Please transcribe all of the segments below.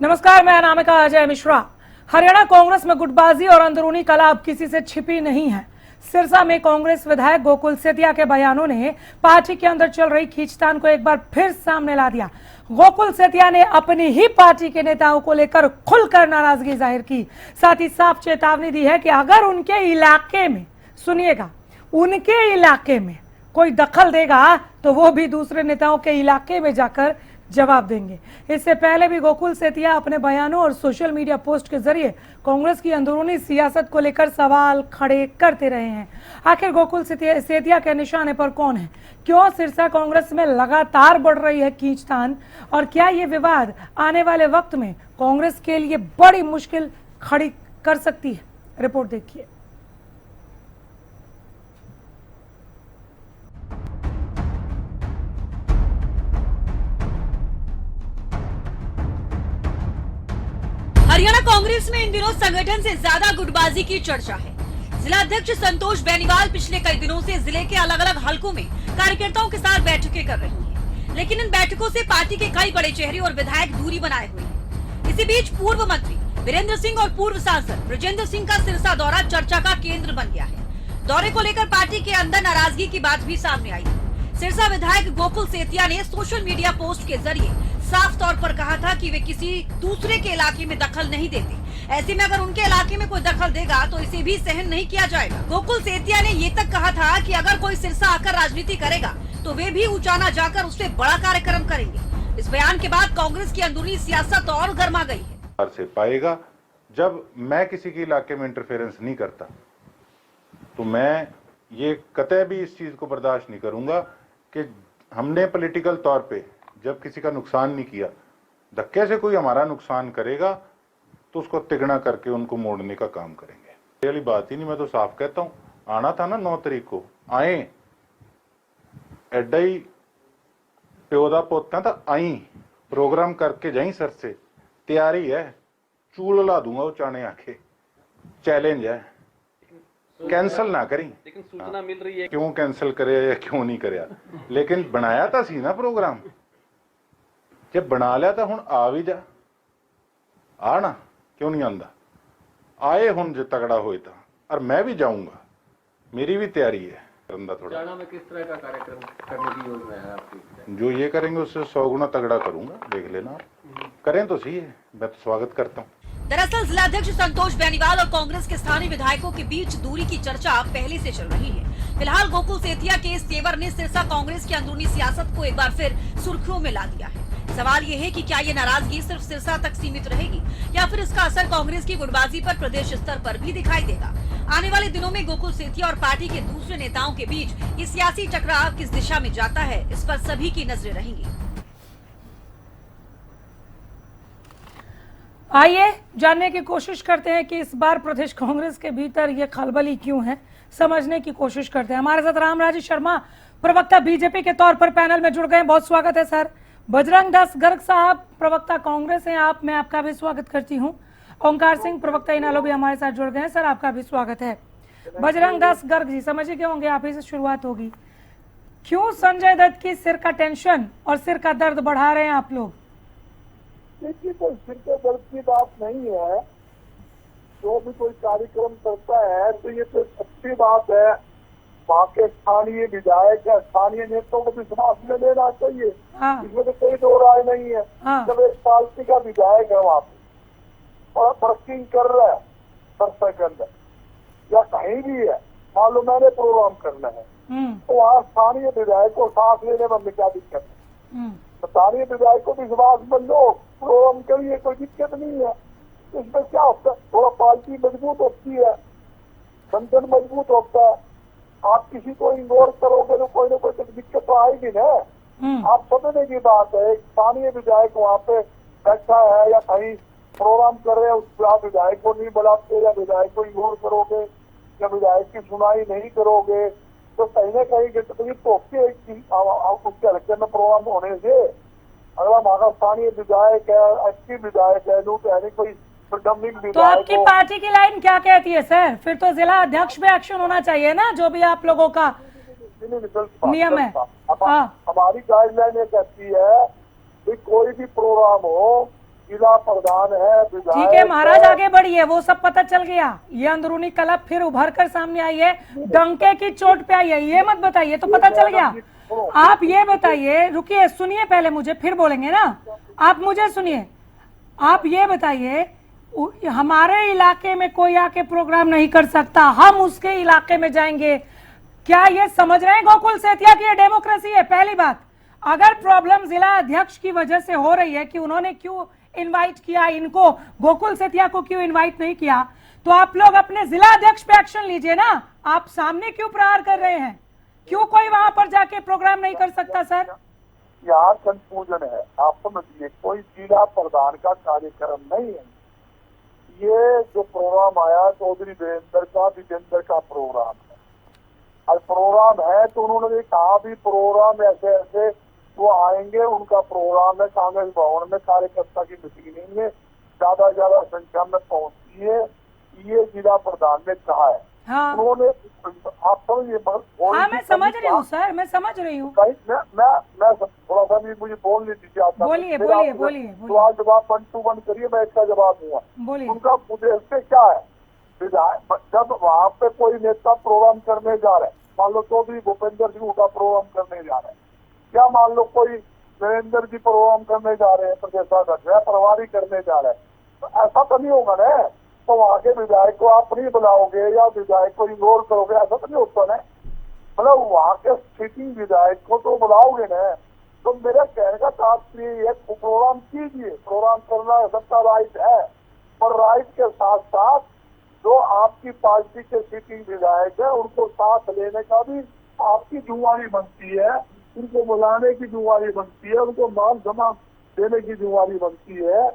नमस्कार, मेरा नाम है अजय मिश्रा। हरियाणा कांग्रेस में गुटबाजी और अंदरूनी कलह अब किसी से छिपी नहीं है। सिरसा में कांग्रेस विधायक गोकुल सेतिया के बयानों ने पार्टी के अंदर चल रही खींचतान को एक बार फिर सामने ला दिया। गोकुल सेतिया ने अपनी ही पार्टी के नेताओं को लेकर खुलकर नाराजगी जाहिर की, साथ ही साफ चेतावनी दी है कि अगर उनके इलाके में, सुनिएगा, उनके इलाके में कोई दखल देगा तो वो भी दूसरे नेताओं के इलाके में जाकर जवाब देंगे। इससे पहले भी गोकुल सेतिया अपने बयानों और सोशल मीडिया पोस्ट के जरिए कांग्रेस की अंदरूनी सियासत को लेकर सवाल खड़े करते रहे हैं। आखिर गोकुल सेतिया के निशाने पर कौन है? क्यों सिरसा कांग्रेस में लगातार बढ़ रही है खींचतान? और क्या ये विवाद आने वाले वक्त में कांग्रेस के लिए बड़ी मुश्किल खड़ी कर सकती है? रिपोर्ट देखिए। हरियाणा कांग्रेस में इन दिनों संगठन से ज्यादा गुटबाजी की चर्चा है। जिला अध्यक्ष संतोष बेनीवाल पिछले कई दिनों से जिले के अलग अलग हलकों में कार्यकर्ताओं के साथ बैठकें कर रही हैं, लेकिन इन बैठकों से पार्टी के कई बड़े चेहरे और विधायक दूरी बनाए हुए हैं। इसी बीच पूर्व मंत्री वीरेंद्र सिंह और पूर्व सांसद ब्रजेंद्र सिंह का सिरसा दौरा चर्चा का केंद्र बन गया है। दौरे को लेकर पार्टी के अंदर नाराजगी की बात भी सामने आई। सिरसा विधायक गोकुल सेतिया ने सोशल मीडिया पोस्ट के जरिए साफ तौर पर कहा था कि वे किसी दूसरे के इलाके में दखल नहीं देते। ऐसे में अगर उनके इलाके में कोई दखल देगा तो इसे भी सहन नहीं किया जाएगा। गोकुल सेतिया ने ये तक कहा था कि अगर कोई सिरसा आकर राजनीति करेगा तो वे भी उचाना जाकर उससे बड़ा कार्यक्रम करेंगे। इस बयान के बाद कांग्रेस की अंदरूनी सियासत और गर्मा गई है। से पाएगा जब मैं किसी के इलाके में इंटरफेरेंस नहीं करता तो मैं ये कतई भी इस चीज को बर्दाश्त नहीं करूंगा कि हमने पॉलिटिकल तौर पे जब किसी का नुकसान नहीं किया, धक्के से कोई हमारा नुकसान करेगा तो उसको तिगना करके उनको मोड़ने का काम करेंगे। ये वाली बात ही नहीं, मैं तो साफ कहता हूँ। आना था ना 9 तारीख को, आए एडा ही प्योदा पोता था, आई प्रोग्राम करके जाई सर से, तैयारी है, चूल ला दूंगा वो चाने आके, चैलेंज है, कैंसल ना करी। लेकिन सूचना मिल रही है क्यों कैंसल करे या क्यों नहीं करे, लेकिन बनाया था सी ना प्रोग्राम, जब बना लिया था हुण आ भी जा, आना क्यों नहीं आंदा, आए हुण जो तगड़ा होए था, और मैं भी जाऊंगा, मेरी भी तैयारी है। थोड़ा में किस तरह का कार्यक्रम करने की योजना है आपकी? जो ये करेंगे उससे 100 गुना तगड़ा करूंगा, देख लेना। करें तो सही है, मैं तो स्वागत करता हूँ। दरअसल जिला अध्यक्ष संतोष बेनीवाल और कांग्रेस के स्थानीय विधायकों के बीच दूरी की चर्चा पहले से चल रही है। फिलहाल गोकुल सेतिया के इस तेवर ने सिरसा कांग्रेस की अंदरूनी सियासत को एक बार फिर सुर्खियों में ला दिया है। सवाल ये है कि क्या ये नाराजगी सिर्फ सिरसा तक सीमित रहेगी या फिर इसका असर कांग्रेस की गुटबाजी पर प्रदेश स्तर पर भी दिखाई देगा। आने वाले दिनों में गोकुल सेतिया और पार्टी के दूसरे नेताओं के बीच ये सियासी टकराव किस दिशा में जाता है, इस पर सभी की नजरें रहेंगी। आइए जानने की कोशिश करते हैं कि इस बार प्रदेश कांग्रेस के भीतर ये खलबली क्यों है, समझने की कोशिश करते हैं। हमारे साथ रामराजी शर्मा, प्रवक्ता बीजेपी के तौर पर पैनल में जुड़ गए, बहुत स्वागत है सर। बजरंग दास गर्ग साहब, प्रवक्ता कांग्रेस हैं आप, मैं आपका भी स्वागत करती हूं। ओंकार सिंह, प्रवक्ता इनालो भी हमारे साथ जुड़ गए हैं, सर आपका भी स्वागत है। बजरंग दास गर्ग जी, समझिए क्यों होंगे, आप ही से शुरुआत होगी। क्यों संजय दत्त की सिर का टेंशन और सिर का दर्द बढ़ा रहे हैं आप लोग? देखिए, कोई सिर के दर्द की बात नहीं है। जो भी कोई कार्यक्रम करता है तो ये तो अच्छी बात है। वहाँ के स्थानीय विधायक या स्थानीय नेताओं को विश्वास में लेना चाहिए। हाँ। इसमें तो कोई दो राय नहीं है। हाँ। जब एक पार्टी का विधायक है वहाँ पे और वर्किंग कर रहा है संस्था के अंदर या कहीं भी है, मान लो मैंने प्रोग्राम करना है तो वहाँ स्थानीय विधायक को साथ लेने में क्या दिक्कत है? स्थानीय विधायक को विश्वास में लो, प्रोग्राम के लिए कोई दिक्कत नहीं है। इसमें क्या होता है, थोड़ा पार्टी मजबूत होती है, संगठन मजबूत होता है। आप किसी को इग्नोर करोगे तो कोई ना कोई दिक्कत तो आएगी ना। आप समझने की बात है, एक स्थानीय विधायक वहाँ पे बैठा है या कहीं प्रोग्राम कर रहे हैं, उस आप विधायक को नहीं बुलाते या विधायक को इग्नोर करोगे या विधायक की सुनाई नहीं करोगे तो कहीं ना कहीं तकलीफ तो होती है उसके हल्के में प्रोग्राम होने से। अगला हमारा स्थानीय विधायक है, अच्छी विधायक है, लोग कोई तो आपकी पार्टी की लाइन क्या कहती है सर? फिर तो जिला अध्यक्ष पे एक्शन होना चाहिए ना, जो भी आप लोगों का नियम है। हमारी गाइडलाइन ये कहती है कि कोई भी प्रोग्राम हो जिला प्रधान है, ठीक है विधायक महाराज, है। आगे बढ़िए, वो सब पता चल गया। ये अंदरूनी कलह फिर उभर कर सामने आई है, डंके की चोट पे आई है, ये मत बताइए, तो पता चल गया। आप ये बताइए, रुकिए सुनिए पहले मुझे, फिर बोलेंगे ना। आप मुझे सुनिए, आप ये बताइए, हमारे इलाके में कोई आके प्रोग्राम नहीं कर सकता, हम उसके इलाके में जाएंगे, क्या ये समझ रहे हैं गोकुल सेतिया की ये डेमोक्रेसी है? पहली बात, अगर प्रॉब्लम जिला अध्यक्ष की वजह से हो रही है कि उन्होंने क्यों इनवाइट किया इनको, गोकुल सेतिया को क्यों इनवाइट नहीं किया, तो आप लोग अपने जिला अध्यक्ष पे एक्शन लीजिए ना। आप सामने क्यों प्रहार कर रहे हैं? क्यों कोई वहां पर जाके प्रोग्राम नहीं कर सकता सर? यहाँ कंफ्यूजन है, आप समझिए, कोई जिला प्रधान का कार्यक्रम नहीं है। ये जो प्रोग्राम आया चौधरी विजेंद्र का प्रोग्राम है, और प्रोग्राम है तो उन्होंने कहा भी प्रोग्राम ऐसे ऐसे वो आएंगे, उनका प्रोग्राम है कांग्रेस भवन में, कार्यकर्ता की मीटिंग में ज्यादा संख्या में पहुंचती है, ये जिला प्रधान ने कहा है। हाँ उन्होंने, आप समझिए, हाँ मैं समझ रही हूँ सर, मैं समझ रही हूँ। मैं थोड़ा सा भी मुझे बोलने दीजिए। आप बोलिए फिर बोलिए आप बोलिए सवाल जवाब 1 to 1 करिए, मैं इसका जवाब दूंगा। बोलिए। उनका उद्देश्य क्या है? विधायक जब वहाँ पे कोई नेता प्रोग्राम करने जा रहे हैं, मान लो चौधरी भूपेंद्र सिंह हुड्डा प्रोग्राम करने जा रहे हैं, क्या मान लो कोई नरेंद्र जी प्रोग्राम करने जा रहे हैं, प्रदेशाध्यक्ष है, प्रभारी करने जा रहे हैं, तो ऐसा तो नहीं होगा ना। तो वहाँ के विधायक को आप नहीं बुलाओगे या विधायक को इग्नोर करोगे, ऐसा तो नहीं होता ना। मतलब वहाँ के सिटिंग विधायक को तो बुलाओगे ना। तो मेरा कहने का तात्पर्य ये, प्रोग्राम कीजिए, प्रोग्राम करना सबका राइट है, पर राइट के साथ साथ जो आपकी पार्टी के सिटिंग विधायक है उनको साथ लेने का भी आपकी जिम्मेवारी बनती है, उनको बुलाने की जिम्मेवारी बनती है, उनको मान सम्मान देने की जिम्मेवारी बनती है।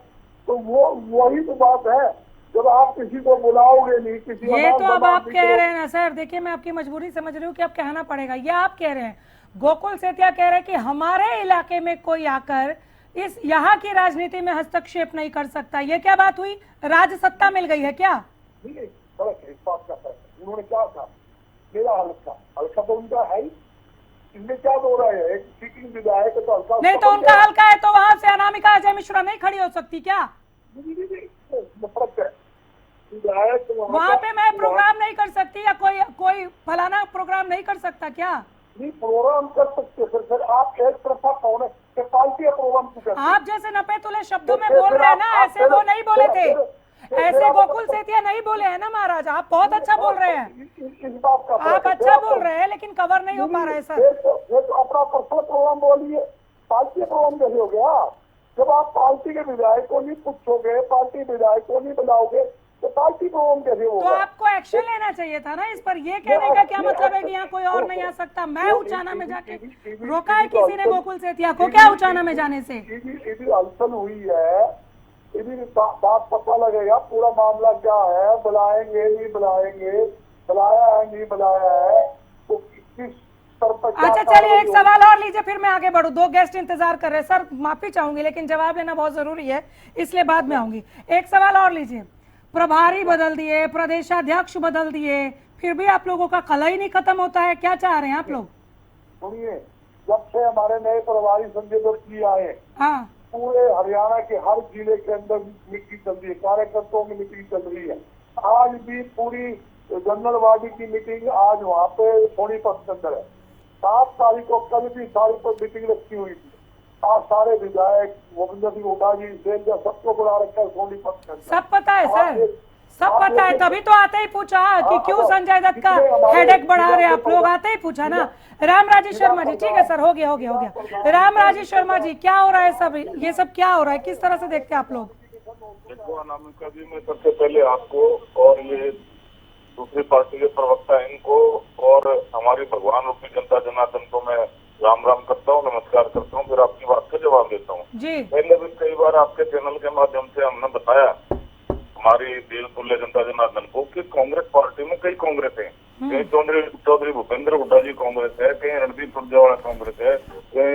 तो वो वही तो बात है, जब आप किसी को बुलाओगे नहीं, किसी ये तो अब आप कह रहे हैं ना सर, देखिए मैं आपकी मजबूरी समझ रही हूँ कि अब कहना पड़ेगा। ये आप कह रहे हैं, गोकुल सेतिया कह रहे हैं कि हमारे इलाके में कोई आकर इस यहाँ की राजनीति में हस्तक्षेप नहीं कर सकता। ये क्या बात हुई? राज सत्ता मिल गई है क्या? नहीं, फर्क है, इस बात का फर्क है। उन्होंने क्या कहा, मेरा हल्का तो उनका है ही, इनमें क्या हो रहा है, एक सिटिंग विधायक तो हल्का नहीं, तो उनका हल्का है तो वहां से अनामिका अजय मिश्रा नहीं खड़ी हो सकती क्या? फर्क है। विधायक वहाँ पे मैं प्रोग्राम नहीं कर सकती या कोई फलाना प्रोग्राम नहीं कर सकता क्या? नहीं, प्रोग्राम कर सकते सर। आप एक तरफा कौन है, पार्टी प्रोग्राम क्यों करते हैं? आप जैसे नपे तुले शब्दों में बोल रहे हैं ना, ऐसे वो नहीं बोले थे, ऐसे गोकुल सेतिया नहीं बोले हैं ना महाराज। आप बहुत अच्छा बोल रहे हैं, इस बात का आप अच्छा बोल रहे हैं, लेकिन कवर नहीं हो पा रहा है सर। ये तो अपना पर्सनल प्रोग्राम बोलिए, पार्टी प्रोग्राम कैसे हो गया? जब आप पार्टी के विधायक को नहीं पूछोगे, पार्टी विधायक को नहीं बुलाओगे, तो पार्टी प्रोग्राम कैसे तो होगा? आपको एक्शन लेना चाहिए था ना इस पर। ये कहने का क्या मतलब है कि यहाँ कोई और नहीं आ सकता? मैं उचाना में जाके रोका है किसी ने गोकुल सेतिया को क्या उचाना में जाने से? यदि हलचल हुई है, यदि बात पता लगेगा पूरा मामला क्या है, बुलाएंगे नहीं बुलाएंगे, बुलाया है नहीं बुलाया है, तो किस स्तर पर क्या अच्छा चलिए, एक सवाल और लीजिए फिर मैं आगे बढ़ूं। 2 गेस्ट इंतजार कर रहे हैं सर, माफी चाहूंगी लेकिन जवाब लेना बहुत जरूरी है, इसलिए बाद में आऊंगी। एक सवाल और लीजिए, प्रभारी बदल दिए, प्रदेशाध्यक्ष बदल दिए, फिर भी आप लोगों का कला ही नहीं खत्म होता है, क्या चाह रहे हैं आप लोग? सुनिए, जब से हमारे नए प्रभारी संजय दत्त जी आए, हाँ पूरे हरियाणा के हर जिले के अंदर मीटिंग चल रही है, कार्यकर्ताओं की मीटिंग चल रही है। आज भी पूरी जनरल बॉडी की मीटिंग आज वहाँ पे सोनीपत के अंदर है। 7 तारीख को कल भी सारी पर मीटिंग रखी हुई थी। आज सारे विधायक भूपेंद्र सिंह हुड्डा जी सबको बुला रखा है सोनीपत के अंदर। सब पता है सर, सब पता है, तभी तो आते ही पूछा कि क्यों संजय दत्त का हेडेक बढ़ा रहे आप लोग, आते ही पूछा ना। रामराजी शर्मा जी, ठीक है सर, हो गया। रामराजी शर्मा जी, क्या हो रहा है सब, ये सब क्या हो रहा है, किस तरह से देखते हैं आप लोग? देखो अनामिका जी, मैं सबसे पहले आपको और ये दूसरी पार्टी के प्रवक्ता इनको और हमारी भगवान रूपी जनता जनार्दन को मैं राम करता हूँ, नमस्कार करता हूँ, फिर आपकी बात का जवाब देता हूँ। पहले भी कई बार आपके चैनल के माध्यम से हमने बताया हमारी देश तुल्य जनता जनार्दन को कि कांग्रेस पार्टी में कई कांग्रेस है, कहीं चौधरी भूपेंद्र हुड्डा जी कांग्रेस है, कहीं रणदीप सुरजेवाला कांग्रेस है, कहीं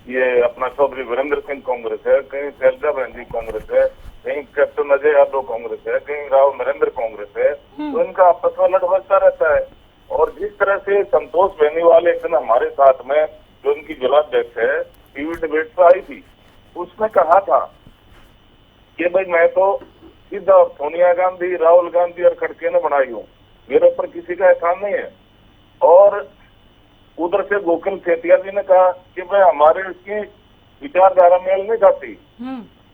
ये अपना चौधरी वीरेंद्र सिंह कांग्रेस है, कहीं शैलजा बहन जी कांग्रेस है, कहीं कैप्टन अजय यादव कांग्रेस है, कहीं राव नरेंद्र कांग्रेस है। तो इनका आपस में लड़ बचता रहता है। और जिस तरह से संतोष बेनीवाल एक दिन हमारे साथ में, जो उनकी जिलाध्यक्ष है, टीवी डिबेट पे आई थी, उसमें कहा था कि भाई मैं तो सीधा सोनिया गांधी, राहुल गांधी और खड़गे ने बनाई हूँ, मेरे ऊपर किसी का एहसान नहीं है। और उधर से गोकुल सेतिया जी ने कहा कि भाई हमारे इसकी विचारधारा मेल नहीं खाती।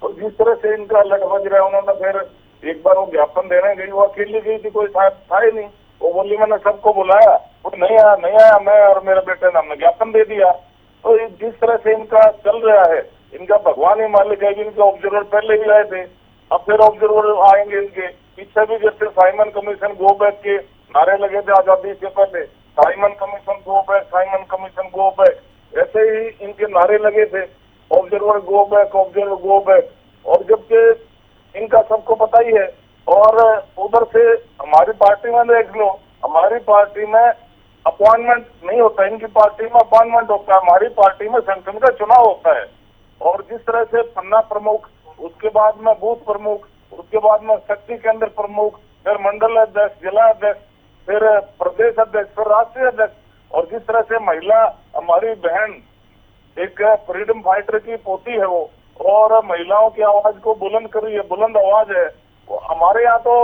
तो जिस तरह से इनका लट बज रहा है, उन्होंने फिर एक बार वो ज्ञापन देने गई, वो अकेली गई थी, कोई था ही नहीं। वो बोली मैंने सबको बुलाया, वो नहीं आया, मैं और मेरे बेटे ने हमने ज्ञापन दे दिया। तो जिस तरह से इनका चल रहा है, इनका भगवान ही मालिक है। इनके ऑब्जर्वर पहले भी आए थे, अब फिर ऑब्जर्वर आएंगे इनके पीछे भी। जैसे साइमन कमीशन गो बैक के नारे लगे थे आजादी से पहले, Simon commission go back, Simon commission go back, ऐसे ही इनके नारे लगे थे, observer go back, observer go back. और जबकि इनका सबको पता ही है। और उधर से हमारी पार्टी में देख लो, हमारी पार्टी में अपॉइंटमेंट नहीं होता, इनकी पार्टी में अपॉइंटमेंट होता है। हमारी पार्टी में संगठन का चुनाव होता है। और जिस तरह से पन्ना प्रमुख, उसके बाद में बूथ प्रमुख, उसके बाद में शक्ति केंद्र प्रमुख, फिर मंडल अध्यक्ष, जिला अध्यक्ष, फिर प्रदेश अध्यक्ष, फिर राष्ट्रीय अध्यक्ष। और जिस तरह से महिला, हमारी बहन एक फ्रीडम फाइटर की पोती है वो, और महिलाओं की आवाज को बुलंद कर रही है, बुलंद आवाज है। हमारे यहाँ तो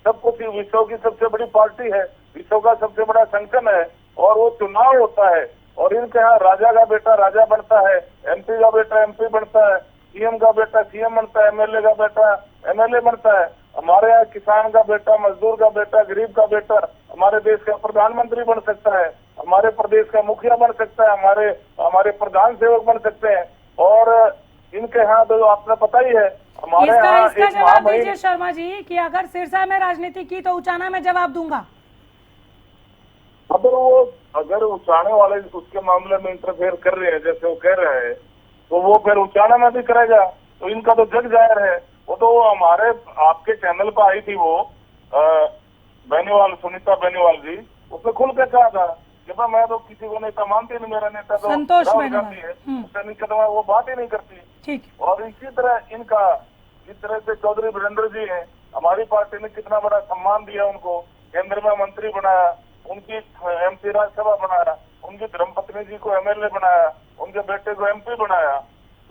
सब कुछ विश्व की सबसे बड़ी पार्टी है, विश्व का सबसे बड़ा संगठन है, और वो चुनाव होता है। और इनके यहाँ राजा का बेटा राजा बनता है, एमपी का बेटा एमपी बनता है, सीएम का बेटा सीएम बनता है, एमएलए का बेटा एमएलए बनता है। हमारे यहाँ किसान का बेटा, मजदूर का बेटा, गरीब का बेटा हमारे देश का प्रधानमंत्री बन सकता है, हमारे प्रदेश का मुखिया बन सकता है, हमारे प्रधान सेवक बन सकते हैं। और इनके यहाँ तो आपने पता ही है, हमारे यहाँ इसका जवाब दीजिए शर्मा जी कि अगर सिरसा में राजनीति की तो उचाना में जवाब दूंगा। अगर उचाने वाले उसके मामले में इंटरफेयर कर रहे हैं, जैसे वो कह रहे हैं, तो वो फिर उचाना में भी करेगा। तो इनका तो जग जाहिर है। वो तो हमारे आपके चैनल पर आई थी वो बेनीवाल, सुनीता बेनीवाल जी, उसने खुल के कहा था कि भाई मैं तो किसी को नेता मानती नहीं, मेरा नेता तो राहुल गांधी है, वो बात ही नहीं करती। ठीक। और इसी तरह इनका, जिस तरह से चौधरी वीरेंद्र जी हैं, हमारी पार्टी ने कितना बड़ा सम्मान दिया उनको, केंद्र में मंत्री बनाया, उनकी एमपी राज्यसभा बनाया, उनकी धर्मपत्नी जी को एमएलए बनाया, उनके बेटे को एमपी बनाया।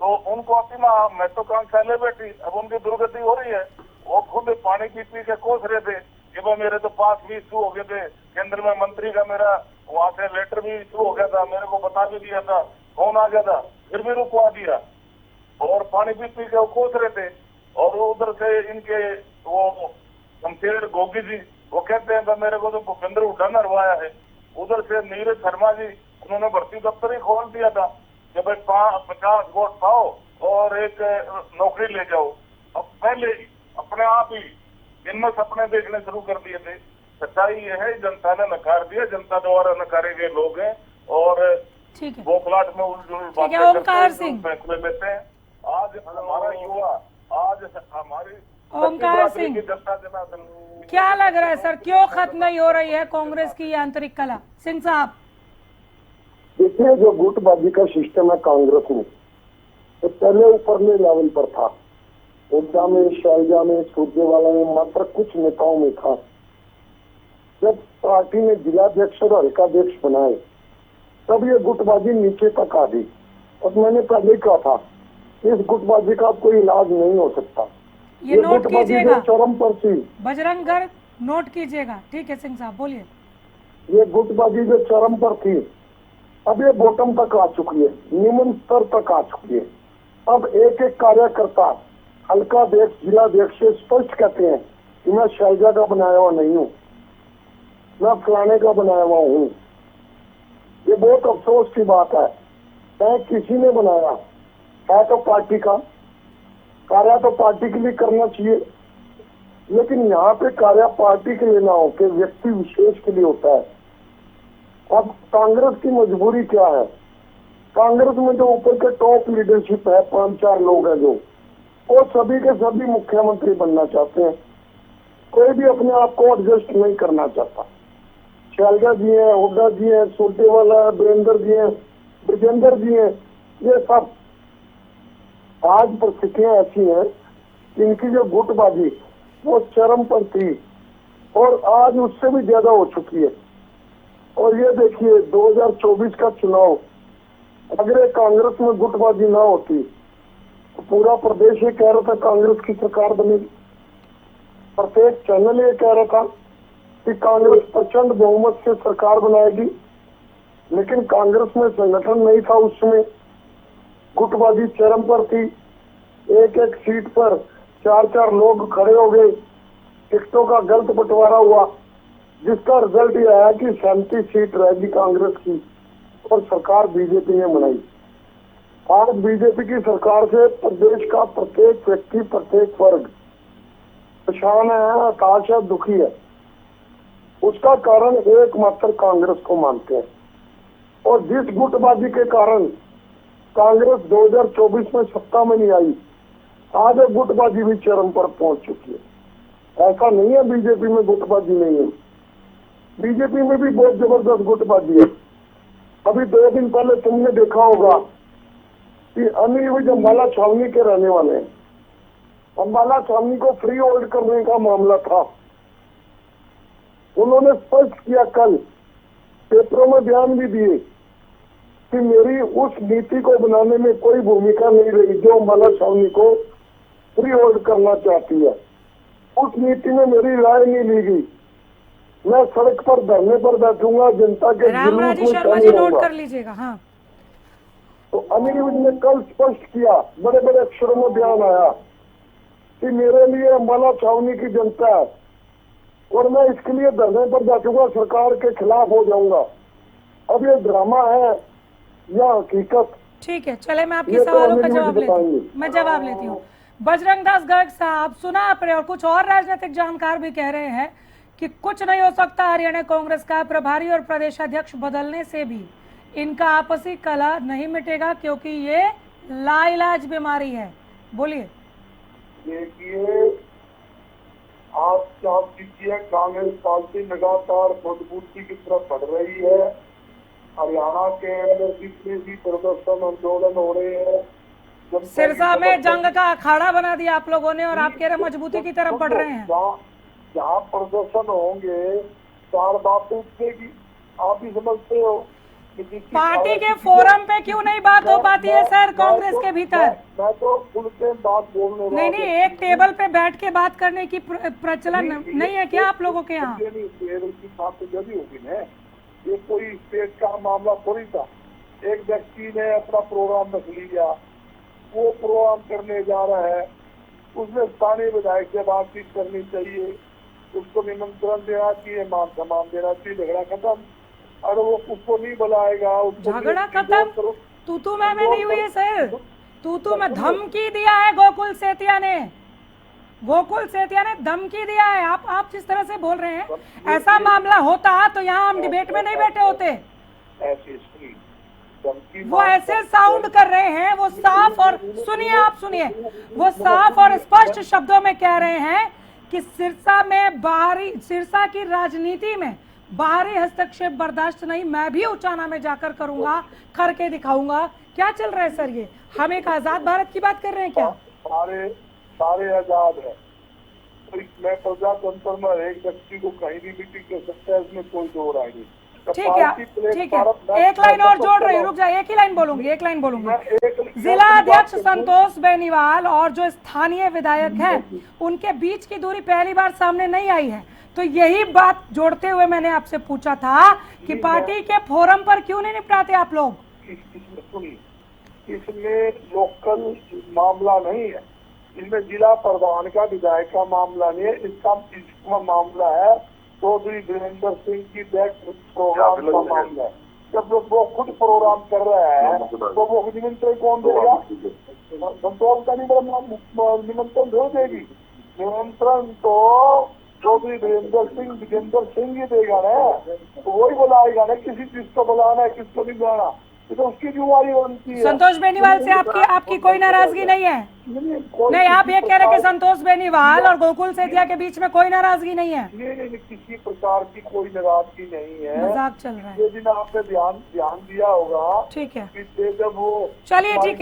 तो उनको अपनी महत्वाकांक्षा ले बैठी, अब उनकी दुर्गति हो रही है। वो खुद पानी पी के कोस रहे थे कि भाई मेरे तो पास भी इशू हो गए थे, केंद्र में मंत्री का मेरा वहां से लेटर भी इशू हो गया था, मेरे को बता भी दिया था, फोन आ गया था, फिर भी रुकवा दिया। और पानी पी के वो कोस रहे थे। और उधर से इनके वो शमशेर गोगी जी, वो कहते हैं मेरे को तो भूपेंद्र हुड्डा ने हरवाया है। उधर से नीरज शर्मा जी, उन्होंने भर्ती दफ्तर ही खोल दिया था कि भाई 50 वोट पाओ और एक नौकरी ले जाओ। अब पहले अपने आप ही इनमें सपने देखने शुरू कर दिए थे। सच्चाई ये है, जनता ने नकार दिया, जनता द्वारा नकारे गए लोग हैं। और बोखलाट में उलझुल बातें फैसले लेते हैं। आज हमारा युवा, आज हमारी ओमकार सिंह, क्या लग रहा है सर, क्यों खत्म नहीं हो रही है कांग्रेस की आंतरिक कला? सिंह साहब, देखिए जो गुटबाजी का सिस्टम है कांग्रेस में, तो पहले ऊपरले लेवल पर था, हुड्डा में, शैलजा में, सूर्जेवाला में, मात्र कुछ नेताओं में था। जब पार्टी ने जिलाध्यक्ष और हल्काध्यक्ष बनाए तब ये गुटबाजी नीचे तक आ गई। और मैंने पहले कहा था इस गुटबाजी का कोई इलाज नहीं हो सकता। ये नोट कीजिएगा, चरम पर थी। बजरंग गर्ग नोट कीजिएगा। ठीक है सिंह साहब, बोलिए। ये गुटबाजी जो चरम पर थी, अब ये बॉटम तक आ चुकी है, निम्न स्तर तक आ चुकी है। अब एक एक कार्यकर्ता, हल्काध्यक्ष, जिलाध्यक्ष स्पष्ट कहते हैं कि मैं शैलजा का बनाया हुआ नहीं हूँ, मैं फलाने का बनाया हुआ हूँ। ये बहुत अफसोस की बात है। चाहे किसी ने बनाया है तो पार्टी का कार्य तो पार्टी के लिए करना चाहिए, लेकिन यहाँ पे कार्य पार्टी के लिए ना हो के व्यक्ति विशेष के लिए होता है। अब कांग्रेस की मजबूरी क्या है? कांग्रेस में जो ऊपर के टॉप लीडरशिप है, 5-4 लोग हैं जो, वो सभी के सभी मुख्यमंत्री बनना चाहते हैं। कोई भी अपने आप को एडजस्ट नहीं करना चाहता। शैलजा जी हैं, हुड्डा जी हैं, सूर्जेवाला, वीरेंद्र जी हैं, ब्रजेंद्र जी हैं, ये सब आज परिस्थितियां ऐसी हैं कि इनकी जो गुटबाजी वो चरम पर थी और आज उससे भी ज्यादा हो चुकी है। और ये देखिए 2024 का चुनाव, अगर कांग्रेस में गुटबाजी ना होती तो पूरा प्रदेश ये कह रहा था कांग्रेस की सरकार बनेगी, प्रत्येक चैनल ये कह रहा था कि कांग्रेस प्रचंड बहुमत से सरकार बनाएगी, लेकिन कांग्रेस में संगठन नहीं था उस समय, गुटबाजी चरम पर थी, एक एक सीट पर 4-4 लोग खड़े हो गए, टिकटों का गलत बंटवारा हुआ, जिसका रिजल्ट यह आया कि 37 सीट रहेगी कांग्रेस की और सरकार बीजेपी ने बनाई। आज बीजेपी की सरकार से प्रदेश का प्रत्येक व्यक्ति, प्रत्येक वर्ग परेशान है, हताश है, दुखी है। उसका कारण एकमात्र कांग्रेस को मानते हैं, और जिस गुटबाजी के कारण कांग्रेस 2024 में सत्ता में नहीं आई, आज गुटबाजी भी चरम पर पहुंच चुकी है। ऐसा नहीं है बीजेपी में गुटबाजी नहीं है, बीजेपी में भी बहुत जबरदस्त गुटबाजी है। अभी 2 दिन पहले तुमने देखा होगा कि अनिल विज अम्बाला छावनी के रहने वाले हैं, अम्बाला छावनी को फ्री होल्ड करने का मामला था। उन्होंने स्पष्ट किया, कल पेपरों में बयान भी दिए कि मेरी उस नीति को बनाने में कोई भूमिका नहीं रही जो अम्बाला छावनी को फ्री होल्ड करना चाहती है। उस नीति में मेरी राय नहीं ली गई। मैं सड़क पर धरने पर बैठूंगा, जनता के रामराजी जुलूस में शर्मा जी शामिल नोट होऊंगा। कर लीजिएगा। हाँ, तो अनिल विज ने कल स्पष्ट किया, बड़े बड़े अक्षरों में बयान आया कि मेरे लिए अम्बाला छावनी की जनता है और मैं इसके लिए धरने पर बैठूंगा, सरकार के खिलाफ हो जाऊंगा। अब ये ड्रामा है या हकीकत? ठीक है, चले मैं आपके ये तो सवालों का अनिल जवाब विज लेती हूँ। बताएंगे। मैं जवाब लेती हूँ। बजरंग दास गर्ग साहब, सुना आपने, और कुछ और राजनीतिक जानकार भी कह रहे हैं कि कुछ नहीं हो सकता हरियाणा कांग्रेस का प्रभारी और प्रदेश अध्यक्ष बदलने से भी इनका आपसी कलह नहीं मिटेगा, क्योंकि ये लाइलाज बीमारी है। बोलिए। देखिए, आप साफ कीजिए, कांग्रेस पार्टी लगातार मजबूती की तरफ बढ़ रही है। हरियाणा के अंदर जितने भी प्रदर्शन आंदोलन हो रहे हैं, सिरसा में जंग का अखाड़ा बना दिया आप लोगों ने, और आप कह रहे मजबूती की तरफ बढ़ रहे हैं। जहाँ प्रदर्शन होंगे 4 बात उठेगी। आप ही समझते हो पार्टी के फोरम पे क्यों नहीं बात हो पाती है सर कांग्रेस के भीतर? मैं तो खुल के बात बोलने नहीं नहीं, एक टेबल पे बैठ के बात करने की प्रचलन नहीं है क्या आप लोगों के यहाँ? टेबल की बात तो जब ही होगी ना, ये कोई स्टेट का मामला थोड़ी था। एक व्यक्ति ने अपना प्रोग्राम रख लिया, वो प्रोग्राम करने जा रहा है, उसमें स्थानीय विधायक से बातचीत करनी चाहिए, उसको निमंत्रण देना चाहिए, मान सम्मान देना चाहिए, झगड़ा खत्म। और वो उसको नहीं बुलाएगा, झगड़ा खत्म? तू मैं नहीं हुई है सर, तू मैं धमकी दिया है गोकुल सेतिया ने, गोकुल सेतिया ने धमकी दिया है। आप जिस तरह से बोल रहे हैं, ऐसा मामला होता तो यहाँ हम डिबेट में नहीं बैठे होते। वो ऐसे साउंड कर रहे हैं, वो साफ और सुनिए, आप सुनिए, वो साफ और स्पष्ट शब्दों में कह रहे हैं कि सिरसा में सिरसा की राजनीति में बाहरी हस्तक्षेप बर्दाश्त नहीं, मैं भी उचाना में जाकर करूंगा, करके दिखाऊंगा। क्या चल रहा है सर ये? हम एक आजाद भारत की बात कर रहे हैं क्या? सारे आजाद है। मैं प्रजातंत्र में एक व्यक्ति को कहीं भी मीटिंग कर सकता है, इसमें कोई दो राय नहीं। ठीक है, एक लाइन और जोड़ रही हूँ, रुक जाए, एक ही लाइन बोलूंगी। जिला अध्यक्ष संतोष बेनीवाल और जो स्थानीय विधायक हैं, उनके बीच की दूरी पहली बार सामने नहीं आई है। तो यही बात जोड़ते हुए मैंने आपसे पूछा था कि पार्टी के फोरम पर क्यों नहीं निपटाते आप लोग? इसमें लोकल मामला नहीं है, इसमें जिला प्रधान का विधायक का मामला नहीं है, इसका मामला है चौधरी वीरेंद्र सिंह की प्रोग्राम का मामला है। जब वो खुद प्रोग्राम कर रहा है तो वो निमंत्रण कौन देगा? संतोष का निमंत्रण दे देगी। निमंत्रण तो चौधरी वीरेंद्र सिंह ही देगा ना, तो वही बुलाएगा ना, किसी चीज को बुलाना है, किसको नहीं बुलाना, तो उसकी जिम्मेवारी बनती है। संतोष बेनीवाल से आपकी कोई नाराजगी नहीं है? नहीं, आप ये कह रहे हैं कि संतोष बेनीवाल और गोकुल सेतिया के बीच में कोई नाराजगी नहीं है? नहीं, किसी प्रकार की कोई नाराजगी नहीं है। मजाक चल रहा है। ये दिन आपने ध्यान दिया होगा। ठीक है, जब वो चलिए, ठीक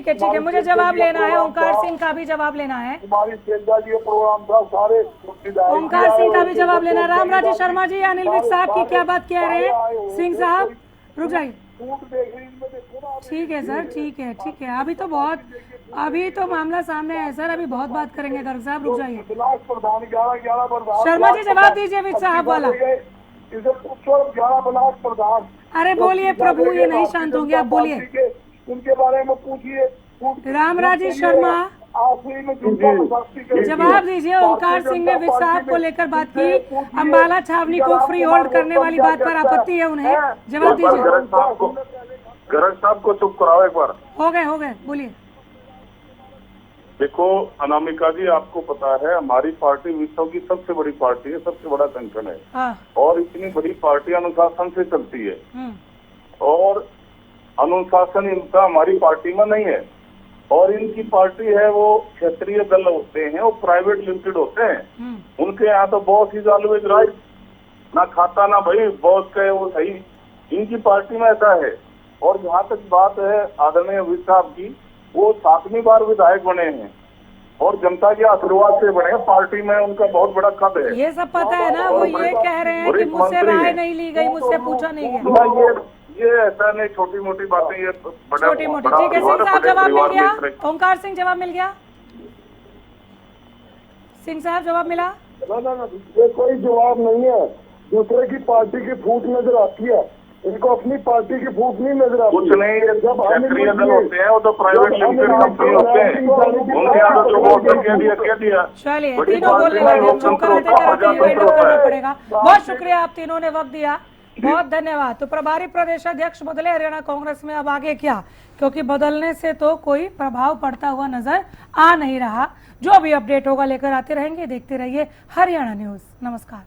है, मुझे जवाब लेना है। ओंकार सिंह का भी जवाब लेना है। हमारी प्रोग्राम था, सारे ओंकार सिंह का भी जवाब लेना है। रामराजी शर्मा जी, अनिल विज साहब की क्या बात कह रहे हैं? सिंह साहब रुक जाइए, फूट देख रही इनमें, देखो ना। ठीक है सर, ठीक है। अभी तो मामला सामने है सर, अभी बहुत बात करेंगे। गर्ग साहब रुक जाइए। ब्लॉक प्रधान 11 प्रधान। शर्मा जी जवाब दीजिए अमित साहब वाला। इसे पूछो 11 ब्लॉक प्रधान। अरे बोलिए प्रभु, ये नहीं शांत होंगे, आप बोलिए। उनके बारे में पूछिए। रामराजी शर्मा आखिरी में जवाब दीजिए। ओंकार सिंह ने विसाप को लेकर बात की, अंबाला छावनी को फ्री होल्ड करने वाली बात पर आपत्ति है उन्हें। जवाब दीजिए। गरज साहब को चुप कराओ एक बार। हो गए, बोलिए। देखो अनामिका जी, आपको पता है हमारी पार्टी विश्व की सबसे बड़ी पार्टी है, सबसे बड़ा संगठन है। हाँ। और इतनी बड़ी पार्टी अनुशासन से चलती है, और अनुशासन इनका हमारी पार्टी में नहीं है। और इनकी पार्टी है वो क्षेत्रीय दल होते हैं, वो प्राइवेट लिमिटेड होते हैं। उनके यहाँ तो बॉस इज ऑलवेज राइट, ना खाता ना भाई बॉस का वो सही। इनकी पार्टी में ऐसा है। और जहाँ तक बात है आदरणीय अमित साहब की, वो 7वीं बार विधायक बने हैं और जनता के आशीर्वाद से बने हैं। पार्टी में उनका बहुत बड़ा कद है। ये सब पता है ना। वो ये कह रहे हैं कि मुझसे राय नहीं ली गई, मुझसे पूछा नहीं गया। ये ऐसा नहीं, छोटी मोटी बातें ये छोटी मोटी। ठीक है सिंह साहब, जवाब मिल गया। ओंकार सिंह जवाब मिल गया। सिंह साहब जवाब मिला। ना, ये कोई जवाब नहीं है। दूसरे की पार्टी की फूट नजर आती है, इनको अपनी पार्टी की फूट नहीं नजर आती। कुछ नहीं, क्षेत्रीय दल होते हैं, वो तो प्राइवेट लिमिटेड कंपनी होते हैं। उनके यहाँ जो वोट कह दिया। चलिए, तीनों बोलने लगे, चुप करना पड़ेगा। बहुत शुक्रिया, आप तीनों ने वक्त दिया, बहुत धन्यवाद। तो प्रभारी प्रदेश अध्यक्ष बदले हरियाणा कांग्रेस में, अब आगे क्या, क्योंकि बदलने से तो कोई प्रभाव पड़ता हुआ नजर आ नहीं रहा। जो भी अपडेट होगा लेकर आते रहेंगे। देखते रहिए हरियाणा न्यूज। नमस्कार।